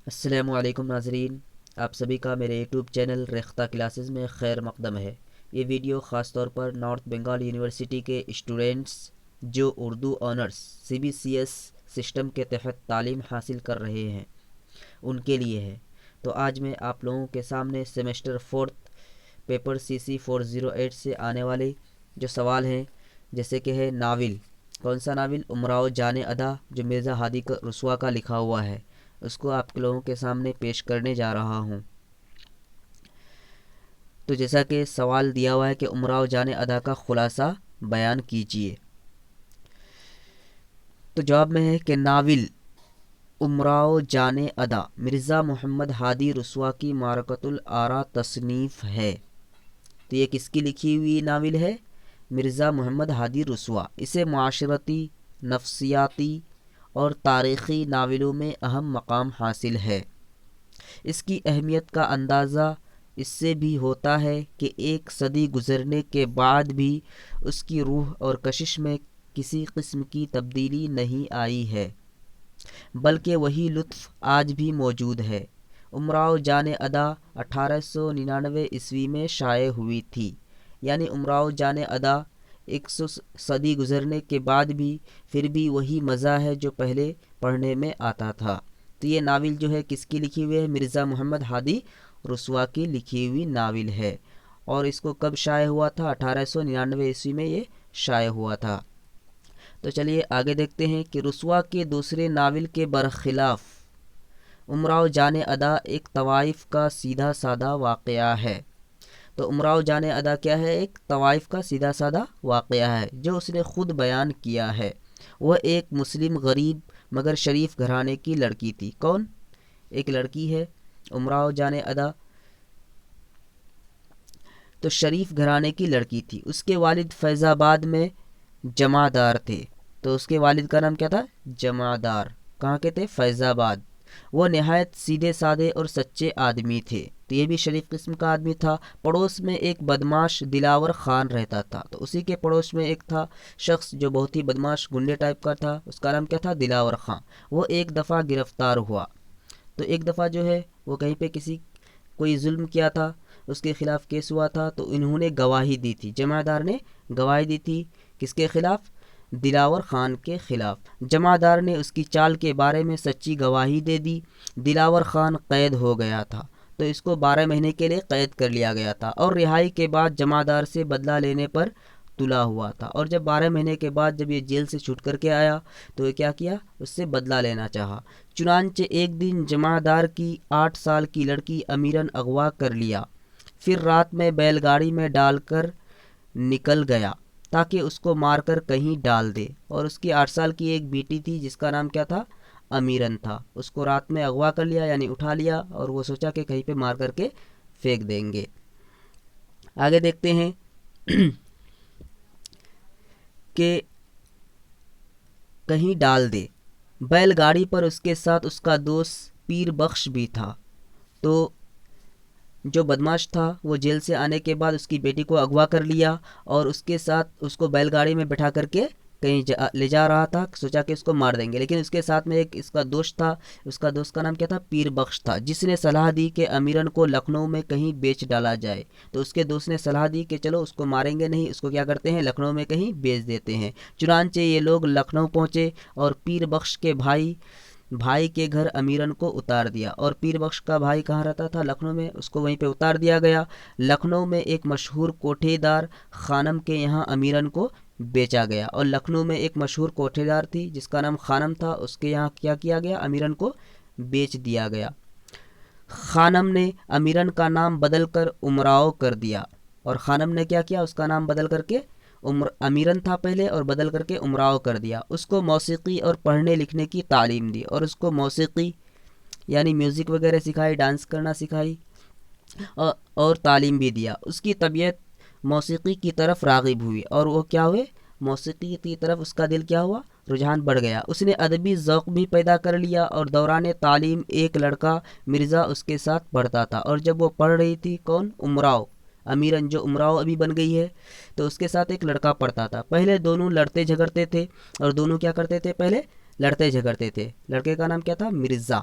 السلام علیکم ناظرین، آپ سبھی کا میرے یوٹیوب چینل ریختہ کلاسز میں خیر مقدم ہے۔ یہ ویڈیو خاص طور پر نارتھ بنگال یونیورسٹی کے اسٹوڈنٹس جو اردو آنرس CBCS سسٹم کے تحت تعلیم حاصل کر رہے ہیں ان کے لیے ہے۔ تو آج میں آپ لوگوں کے سامنے سیمسٹر 4 پیپر CC 408 سے آنے والے جو سوال ہیں، جیسے کہ ہے ناول، کون سا ناول؟ امراؤ جان ادا، جو مرزا ہادی رسوا کا لکھا ہوا ہے، اس کو آپ لوگوں کے سامنے پیش کرنے جا رہا ہوں۔ تو جیسا کہ سوال دیا ہوا ہے کہ امراؤ جان ادا کا خلاصہ بیان کیجیے، تو جواب میں ہے کہ ناول امراؤ جان ادا مرزا محمد ہادی رسوا کی معرکۃ الآراء تصنیف ہے۔ تو یہ کس کی لکھی ہوئی ناول ہے؟ مرزا محمد ہادی رسوا۔ اسے معاشرتی، نفسیاتی اور تاریخی ناولوں میں اہم مقام حاصل ہے۔ اس کی اہمیت کا اندازہ اس سے بھی ہوتا ہے کہ ایک صدی گزرنے کے بعد بھی اس کی روح اور کشش میں کسی قسم کی تبدیلی نہیں آئی ہے، بلکہ وہی لطف آج بھی موجود ہے۔ امراؤ جان ادا 1899 عیسوی میں شائع ہوئی تھی، یعنی امراؤ جان ادا 100 صدی گزرنے کے بعد بھی پھر بھی وہی مزہ ہے جو پہلے پڑھنے میں آتا تھا۔ تو یہ ناول جو ہے کس کی لکھی ہوئی ہے؟ مرزا محمد ہادی رسوا کی لکھی ہوئی ناول ہے، اور اس کو کب شائع ہوا تھا؟ 1899 عیسوی میں یہ شائع ہوا تھا۔ تو چلیے آگے دیکھتے ہیں کہ رسوا کے دوسرے ناول کے برخلاف امراؤ جان ادا ایک طوائف کا سیدھا سادہ واقعہ ہے۔ تو امراؤ جان ادا کیا ہے؟ ایک طوائف کا سیدھا سادہ واقعہ ہے جو اس نے خود بیان کیا ہے۔ وہ ایک مسلم غریب مگر شریف گھرانے کی لڑکی تھی۔ کون؟ ایک لڑکی ہے امراؤ جان ادا، تو شریف گھرانے کی لڑکی تھی۔ اس کے والد فیض آباد میں جمعدار تھے۔ تو اس کے والد کا نام کیا تھا؟ جمعدار۔ کہاں کے تھے؟ فیض آباد۔ وہ نہایت سیدھے سادے اور سچے آدمی تھے، تو یہ بھی شریف قسم کا آدمی تھا۔ پڑوس میں ایک بدماش دلاور خان رہتا تھا، تو اسی کے پڑوس میں ایک تھا شخص جو بہت ہی بدماش گنڈے ٹائپ کا تھا، اس کا نام کیا تھا؟ دلاور خان۔ وہ ایک دفعہ گرفتار ہوا، تو ایک دفعہ جو ہے وہ کہیں پہ کوئی ظلم کیا تھا، اس کے خلاف کیس ہوا تھا، تو انہوں نے گواہی دی تھی، جمعدار نے گواہی دی تھی کس کے خلاف؟ دلاور خان کے خلاف۔ جمعدار نے اس کی چال کے بارے میں سچی گواہی دے دی۔ دلاور خان قید ہو گیا تھا، تو اس کو 12 مہینے کے لیے قید کر لیا گیا تھا، اور رہائی کے بعد جمعدار سے بدلہ لینے پر تلا ہوا تھا۔ اور جب 12 مہینے کے بعد جب یہ جیل سے چھوٹ کر کے آیا تو یہ کیا کیا؟ اس سے بدلہ لینا چاہا۔ چنانچہ ایک دن جمعدار کی 8 سال کی لڑکی امیرن اغوا کر لیا، پھر رات میں بیل گاڑی میں ڈال کر نکل گیا تاکہ اس کو مار کر کہیں ڈال دے۔ اور اس کی 8 سال کی ایک بیٹی تھی جس کا نام کیا تھا؟ امیرن تھا۔ اس کو رات میں اغوا کر لیا، یعنی اٹھا لیا، اور وہ سوچا کہ کہیں پہ مار کر کے پھینک دیں گے۔ آگے دیکھتے ہیں کہ کہیں ڈال دے۔ بیل گاڑی پر اس کے ساتھ اس کا دوست پیر بخش بھی تھا۔ تو جو بدماش تھا وہ جیل سے آنے کے بعد اس کی بیٹی کو اغوا کر لیا، اور اس کے ساتھ اس کو بیل گاڑی میں بٹھا کر کے کہیں لے جا رہا تھا، سوچا کہ اس کو مار دیں گے، لیکن اس کے ساتھ میں ایک اس کا دوست تھا۔ اس کا دوست کا نام کیا تھا؟ پیر بخش تھا، جس نے صلاح دی کہ امیرن کو لکھنؤ میں کہیں بیچ ڈالا جائے۔ تو اس کے دوست نے صلاح دی کہ چلو اس کو ماریں گے نہیں، اس کو کیا کرتے ہیں؟ لکھنؤ میں کہیں بیچ دیتے ہیں۔ چنانچہ یہ لوگ لکھنؤ پہنچے اور پیر بخش کے بھائی کے گھر امیرن کو اتار دیا، اور پیر بخش کا بھائی کہاں رہتا تھا؟ لکھنؤ میں، اس کو وہیں پہ اتار دیا گیا۔ لکھنؤ میں ایک مشہور کوٹھے دار خانم کے یہاں امیرن کو بیچا گیا، اور لکھنؤ میں ایک مشہور کوٹھے دار تھی جس کا نام خانم تھا، اس کے یہاں کیا کیا گیا؟ امیرن کو بیچ دیا گیا۔ خانم نے امیرن کا نام بدل کر امراؤ کر دیا، اور خانم نے کیا کیا؟ اس کا نام بدل کر کے امیرن تھا پہلے، اور بدل کر کے امراؤ کر دیا۔ اس کو موسیقی اور پڑھنے لکھنے کی تعلیم دی، اور اس کو موسیقی یعنی میوزک وغیرہ سکھائی، ڈانس کرنا سکھائی، اور تعلیم بھی دیا۔ اس کی طبیعت موسیقی کی طرف راغب ہوئی، اور وہ کیا ہوئے؟ موسیقی کی طرف اس کا دل کیا ہوا؟ رجحان بڑھ گیا۔ اس نے ادبی ذوق بھی پیدا کر لیا، اور دوران تعلیم ایک لڑکا مرزا اس کے ساتھ پڑھتا تھا، اور جب وہ پڑھ رہی تھی، کون؟ امراؤ، امیرن جو امراؤ ابھی بن گئی ہے، تو اس کے ساتھ ایک لڑکا پڑھتا تھا۔ پہلے دونوں لڑتے جھگڑتے تھے، اور دونوں کیا کرتے تھے؟ پہلے لڑتے جھگڑتے تھے۔ لڑکے کا نام کیا تھا؟ مرزا۔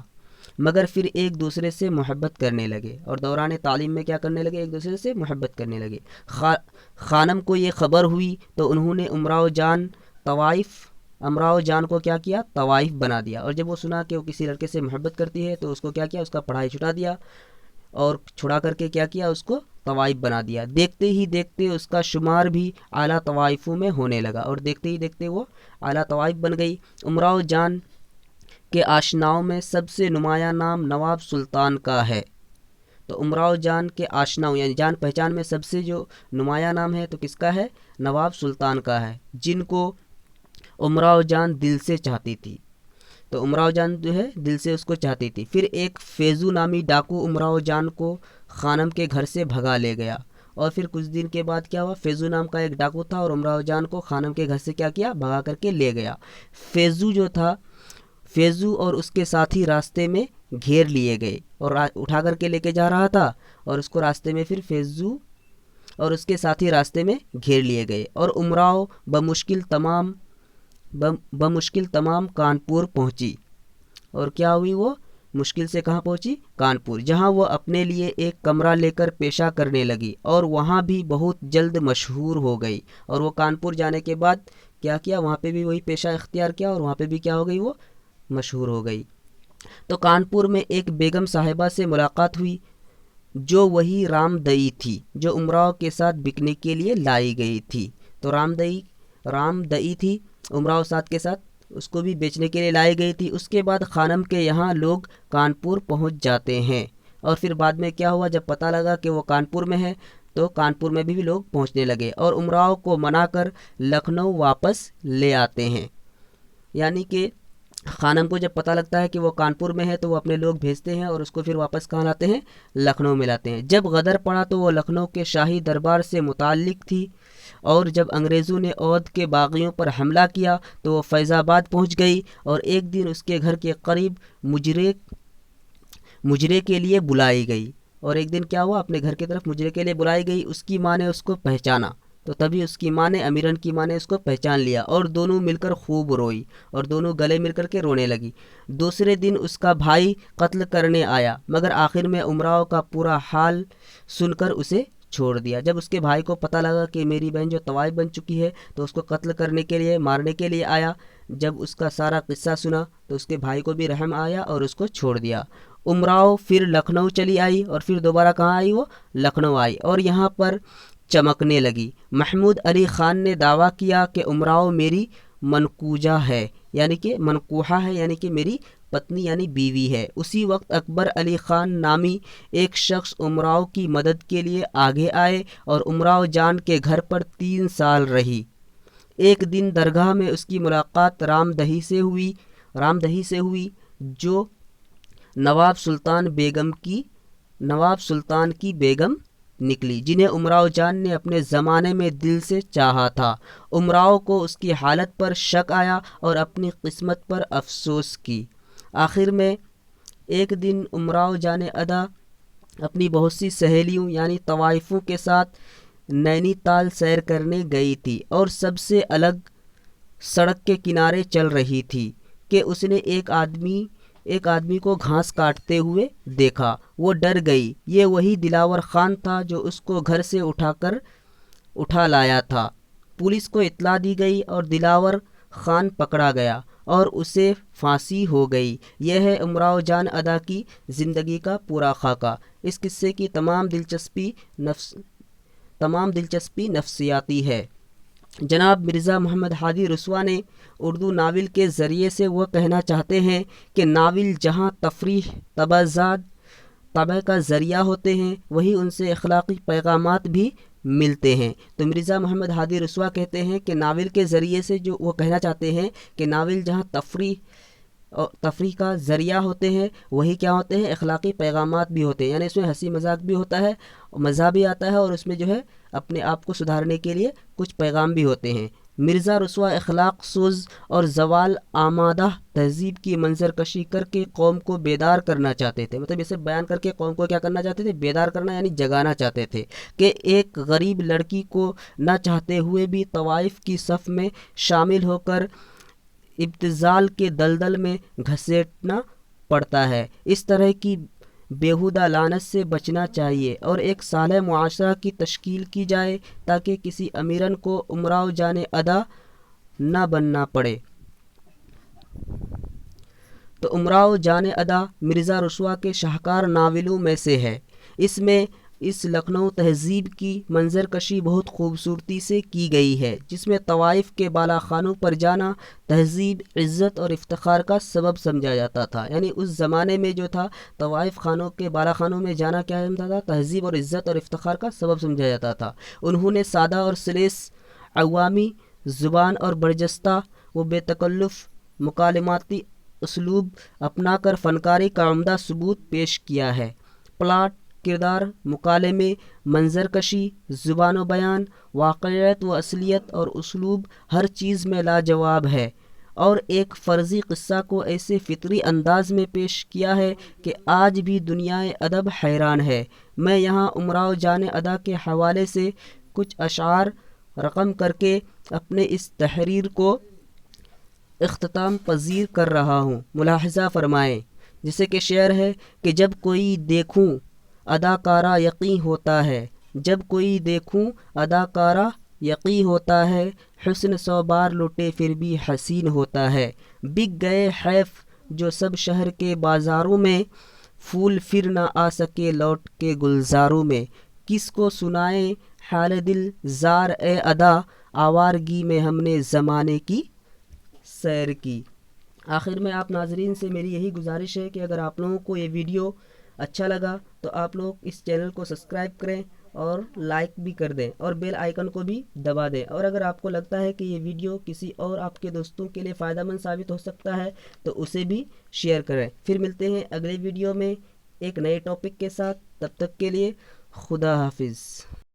مگر پھر ایک دوسرے سے محبت کرنے لگے، اور دوران تعلیم میں کیا کرنے لگے؟ ایک دوسرے سے محبت کرنے لگے۔ خانم کو یہ خبر ہوئی تو انہوں نے امراؤ جان کو کیا کیا؟ طوائف بنا دیا، اور جب وہ سنا کہ وہ کسی لڑکے سے محبت کرتی ہے تو اس کو کیا کیا؟ اس کا پڑھائی چھٹا دیا، اور چھڑا کر کے کیا کیا؟ اس کو طوائف بنا دیا۔ دیکھتے ہی دیکھتے اس کا شمار بھی اعلیٰ طوائفوں میں ہونے لگا، اور دیکھتے ہی دیکھتے وہ اعلیٰ طوائف بن گئی۔ امراؤ جان کے آشناؤں میں سب سے نمایاں نام نواب سلطان کا ہے۔ تو امراؤ جان کے آشناؤں یعنی جان پہچان میں سب سے جو نمایاں نام ہے تو کس کا ہے؟ نواب سلطان کا ہے، جن کو امراؤ جان دل سے چاہتی تھی۔ تو امراؤ جان جو ہے دل سے اس کو چاہتی تھی۔ پھر ایک فیضو نامی ڈاکو امراؤ جان کو خانم کے گھر سے بھگا لے گیا، اور پھر کچھ دن کے بعد کیا ہوا؟ فیضو نام کا ایک ڈاکو تھا اور امراؤ جان کو خانم کے گھر سے کیا کیا؟ بھگا کر کے لے گیا۔ فیضو جو تھا، فیضو اور اس کے ساتھی راستے میں گھیر لیے گئے، اور اٹھا کر کے لے کے جا رہا تھا، اور اس کو راستے میں پھر فیضو اور اس کے ساتھی راستے میں گھیر لیے گئے، اور امراؤ بمشکل تمام کانپور پہنچی۔ اور کیا ہوئی؟ وہ مشکل سے کہاں پہنچی؟ کانپور، جہاں وہ اپنے لیے ایک کمرہ لے کر پیشہ کرنے لگی، اور وہاں بھی بہت جلد مشہور ہو گئی۔ اور وہ کانپور جانے کے بعد کیا کیا؟ وہاں پہ بھی وہی پیشہ اختیار کیا، اور وہاں پہ بھی کیا ہو گئی؟ وہ مشہور ہو گئی۔ تو کانپور میں ایک بیگم صاحبہ سے ملاقات ہوئی، جو وہی رام دئی تھی جو امراؤ کے ساتھ بکنے کے لیے لائی گئی تھی۔ تو رام دئی تھی، امراؤ ساتھ کے ساتھ اس کو بھی بیچنے کے لیے لائی گئی تھی۔ اس کے بعد خانم کے یہاں لوگ کانپور پہنچ جاتے ہیں، اور پھر بعد میں کیا ہوا؟ جب پتہ لگا کہ وہ کانپور میں ہے تو کانپور میں بھی لوگ پہنچنے لگے، اور امراؤ کو منا کر لکھنؤ واپس لے آتے ہیں۔ یعنی کہ خانم کو جب پتہ لگتا ہے کہ وہ کانپور میں ہے تو وہ اپنے لوگ بھیجتے ہیں، اور اس کو پھر واپس کہاں لاتے ہیں؟ لکھنؤ میں لاتے ہیں۔ جب غدر پڑا تو وہ لکھنؤ کے شاہی دربار سے متعلق تھی، اور جب انگریزوں نے اودھ کے باغیوں پر حملہ کیا تو وہ فیض آباد پہنچ گئی، اور ایک دن اس کے گھر کے قریب مجرے کے لیے بلائی گئی، اور ایک دن کیا ہوا؟ اپنے گھر کی طرف مجرے کے لیے بلائی گئی۔ اس کی ماں نے اس کو پہچانا، تو تبھی اس کی ماں نے، امیرن کی ماں نے اس کو پہچان لیا، اور دونوں مل کر خوب روئی، اور دونوں گلے مل کر کے رونے لگی۔ دوسرے دن اس کا بھائی قتل کرنے آیا، مگر آخر میں امراؤ کا پورا حال سن کر اسے چھوڑ دیا۔ جب اس کے بھائی کو پتہ لگا کہ میری بہن جو طوائف بن چکی ہے تو اس کو قتل کرنے کے لیے، مارنے کے لیے آیا، جب اس کا سارا قصہ سنا تو اس کے بھائی کو بھی رحم آیا اور اس کو چھوڑ دیا۔ امراؤ پھر لکھنؤ چلی آئی، اور پھر دوبارہ کہاں آئی؟ وہ لکھنؤ آئی، اور یہاں پر چمکنے لگی۔ محمود علی خان نے دعویٰ کیا کہ امراؤ میری منکوجہ ہے، یعنی کہ منکوحہ ہے، یعنی کہ میری پتنی یعنی بیوی ہے۔ اسی وقت اکبر علی خان نامی ایک شخص امراؤ کی مدد کے لیے آگے آئے، اور امراؤ جان کے گھر پر 3 سال رہی۔ ایک دن درگاہ میں اس کی ملاقات رام دہی سے ہوئی جو نواب سلطان کی بیگم نکلی، جنہیں امراؤ جان نے اپنے زمانے میں دل سے چاہا تھا۔ امراؤ کو اس کی حالت پر شک آیا اور اپنی قسمت پر افسوس کی۔ آخر میں ایک دن امراؤ جان ادا اپنی بہت سی سہیلیوں یعنی طوائفوں کے ساتھ نینی تال سیر کرنے گئی تھی، اور سب سے الگ سڑک کے کنارے چل رہی تھی کہ اس نے ایک آدمی کو گھاس کاٹتے ہوئے دیکھا۔ وہ ڈر گئی۔ یہ وہی دلاور خان تھا جو اس کو گھر سے اٹھا لایا تھا۔ پولیس کو اطلاع دی گئی اور دلاور خان پکڑا گیا اور اسے پھانسی ہو گئی۔ یہ ہے امراؤ جان ادا کی زندگی کا پورا خاکہ۔ اس قصے کی تمام دلچسپی نفسیاتی ہے۔ جناب مرزا محمد ہادی رسوا نے اردو ناول کے ذریعے سے وہ کہنا چاہتے ہیں کہ ناول جہاں تفریح طبع کا ذریعہ ہوتے ہیں، وہیں ان سے اخلاقی پیغامات بھی ملتے ہیں۔ تو مرزا محمد ہادی رسوا کہتے ہیں کہ ناول کے ذریعے سے جو وہ کہنا چاہتے ہیں کہ ناول جہاں تفریح کا ذریعہ ہوتے ہیں، وہی کیا ہوتے ہیں؟ اخلاقی پیغامات بھی ہوتے ہیں، یعنی اس میں ہنسی مذاق بھی ہوتا ہے، مزہ بھی آتا ہے، اور اس میں جو ہے اپنے آپ کو سدھارنے کے لیے کچھ پیغام بھی ہوتے ہیں۔ مرزا رسوا اخلاق سوز اور زوال آمادہ تہذیب کی منظر کشی کر کے قوم کو بیدار کرنا چاہتے تھے، مطلب اسے بیان کر کے قوم کو کیا کرنا چاہتے تھے؟ بیدار کرنا، یعنی جگانا چاہتے تھے کہ ایک غریب لڑکی کو نہ چاہتے ہوئے بھی طوائف کی صف میں شامل ہو کر ابتذال کے دلدل میں گھسیٹنا پڑتا ہے۔ اس طرح کی بیہودہ لعنت سے بچنا چاہیے اور ایک صالح معاشرہ کی تشکیل کی جائے تاکہ کسی امیرن کو امراء جان ادا نہ بننا پڑے۔ تو امراء جان ادا مرزا رسوا کے شاہکار ناولوں میں سے ہے۔ اس میں اس لکھنؤ تہذیب کی منظر کشی بہت خوبصورتی سے کی گئی ہے، جس میں طوائف کے بالا خانوں پر جانا تہذیب، عزت اور افتخار کا سبب سمجھا جاتا تھا۔ یعنی اس زمانے میں جو تھا طوائف خانوں کے بالا خانوں میں جانا کیا سمجھا تھا؟ تہذیب اور عزت اور افتخار کا سبب سمجھا جاتا تھا۔ انہوں نے سادہ اور سلیس عوامی زبان اور برجستہ و بے تکلف مکالماتی اسلوب اپنا کر فنکاری کا عمدہ ثبوت پیش کیا ہے۔ پلاٹ، کردار، مکالمے، منظر کشی، زبان و بیان، واقعیت و اصلیت اور اسلوب ہر چیز میں لاجواب ہے، اور ایک فرضی قصہ کو ایسے فطری انداز میں پیش کیا ہے کہ آج بھی دنیائے ادب حیران ہے۔ میں یہاں امراء جان ادا کے حوالے سے کچھ اشعار رقم کر کے اپنے اس تحریر کو اختتام پذیر کر رہا ہوں، ملاحظہ فرمائیں۔ جیسے کہ شعر ہے کہ جب کوئی دیکھوں اداکارہ یقیں ہوتا ہے، جب کوئی دیکھوں اداکارہ یقیں ہوتا ہے، حسن 100 بار لٹے پھر بھی حسین ہوتا ہے۔ بک گئے حیف جو سب شہر کے بازاروں میں، پھول پھر نہ آ سکے لوٹ کے گلزاروں میں۔ کس کو سنائیں حال دل زار اے ادا، آوارگی میں ہم نے زمانے کی سیر کی۔ آخر میں آپ ناظرین سے میری یہی گزارش ہے کہ اگر آپ لوگوں کو یہ ویڈیو اچھا لگا تو آپ لوگ اس چینل کو سبسکرائب کریں اور لائک بھی کر دیں اور بیل آئیکن کو بھی دبا دیں، اور اگر آپ کو لگتا ہے کہ یہ ویڈیو کسی اور آپ کے دوستوں کے لیے فائدہ مند ثابت ہو سکتا ہے تو اسے بھی شیئر کریں۔ پھر ملتے ہیں اگلے ویڈیو میں ایک نئے ٹاپک کے ساتھ، تب تک کے لیے خدا حافظ۔